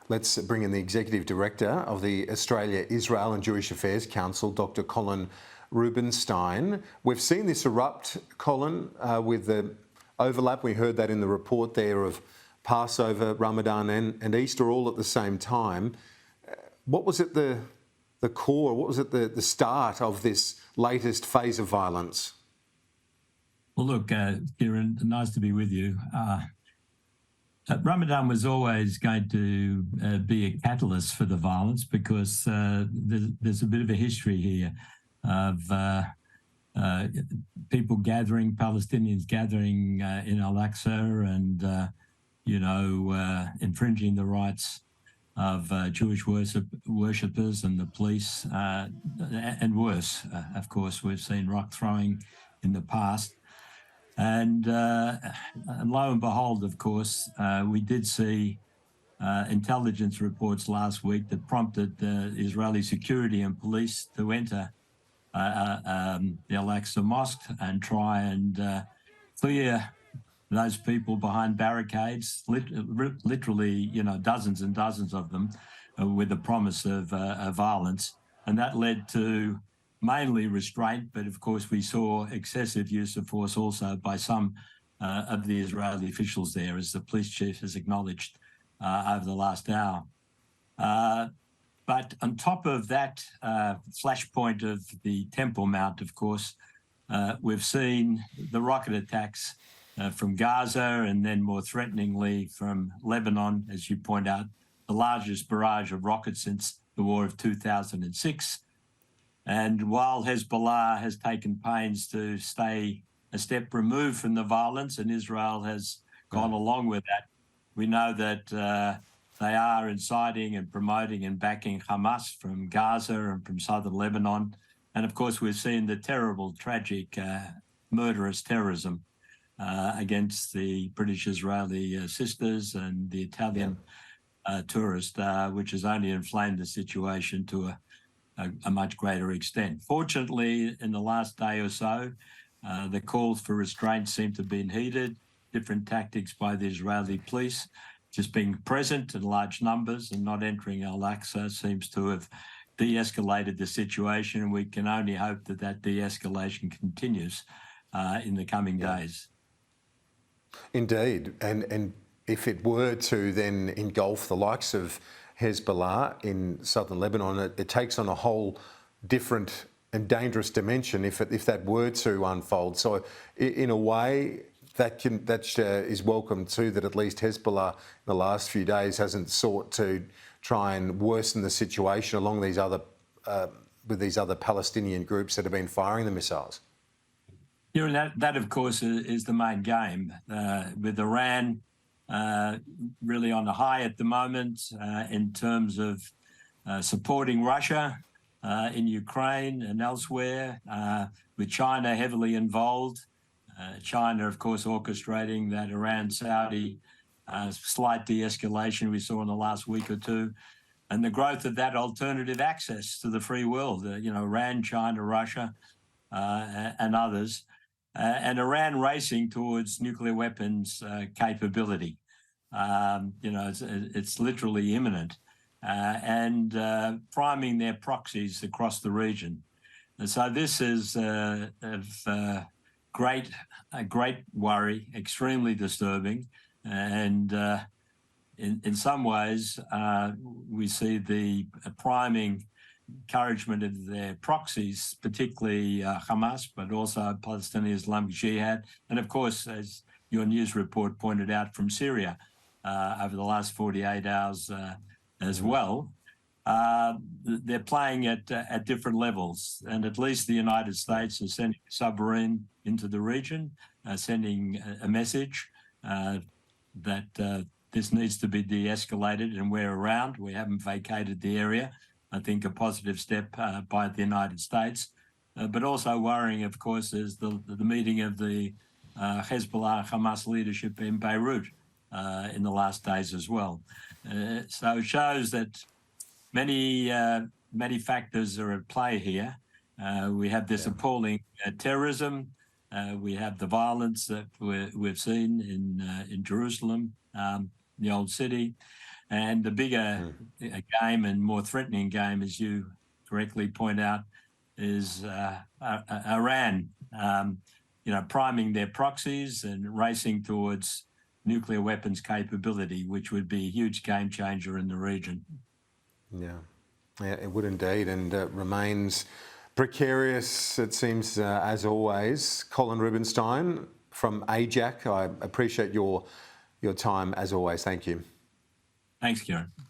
Let's bring in the Executive Director of the Australia, Israel and Jewish Affairs Council, Dr. Colin Rubenstein. We've seen this erupt, Colin, with the overlap. We heard that in the report there of Passover, Ramadan and Easter all at the same time. What was at the core, what was at the start of this latest phase of violence? Well, look, Kieran, nice to be with you. Ramadan was always going to be a catalyst for the violence because there's a bit of a history here of people gathering, Palestinians gathering in Al-Aqsa and, infringing the rights of Jewish worshippers and the police, and worse. Of course, we've seen rock throwing in the past. And lo and behold, of course, we did see intelligence reports last week that prompted Israeli security and police to enter the Al-Aqsa Mosque and try and clear those people behind barricades, literally, dozens and dozens of them, with the promise of violence. And that led to mainly restraint, but of course we saw excessive use of force also by some of the Israeli officials there, as the police chief has acknowledged over the last hour. But on top of that flashpoint of the Temple Mount, of course, we've seen the rocket attacks from Gaza and then more threateningly from Lebanon, as you point out, the largest barrage of rockets since the war of 2006. And while Hezbollah has taken pains to stay a step removed from the violence and Israel has gone along with that, we know that they are inciting and promoting and backing Hamas from Gaza and from southern Lebanon. And of course, we've seen the terrible, tragic, murderous terrorism against the British-Israeli sisters and the Italian tourist, which has only inflamed the situation to a much greater extent. Fortunately, in the last day or so, the calls for restraint seem to have been heeded. Different tactics by the Israeli police, just being present in large numbers and not entering Al-Aqsa seems to have de-escalated the situation, and we can only hope that that de-escalation continues in the coming days. Indeed, and if it were to then engulf the likes of Hezbollah in southern Lebanon, it takes on a whole different and dangerous dimension if that were to unfold. So in a way, that is welcome too, that at least Hezbollah in the last few days hasn't sought to try and worsen the situation along these other with these other Palestinian groups that have been firing the missiles. Yeah, that of course is the main game, with Iran really on the high at the moment in terms of supporting Russia in Ukraine and elsewhere, with China heavily involved. China, of course, orchestrating that Iran-Saudi slight de-escalation we saw in the last week or two, and the growth of that alternative access to the free world, Iran, China, Russia, and others. And Iran racing towards nuclear weapons capability. It's literally imminent, and priming their proxies across the region. And so this is of great worry, extremely disturbing, and in some ways we see the priming encouragement of their proxies, particularly Hamas, but also Palestinian Islamic Jihad, and of course, as your news report pointed out, from Syria over the last 48 hours as well. They're playing at different levels, and at least the United States is sending a submarine into the region, sending a message that this needs to be de-escalated, and we're around. We haven't vacated the area. I think a positive step by the United States, but also worrying, of course, is the meeting of the Hezbollah-Hamas leadership in Beirut in the last days as well. So it shows that many factors are at play here. We have this appalling terrorism. We have the violence that we've seen in Jerusalem, the old city. And the bigger game and more threatening game, as you correctly point out, is Iran, priming their proxies and racing towards nuclear weapons capability, which would be a huge game changer in the region. Yeah, it would indeed, and remains precarious, it seems, as always. Colin Rubenstein from AJAC, I appreciate your time as always. Thank you. Thanks, Kieran.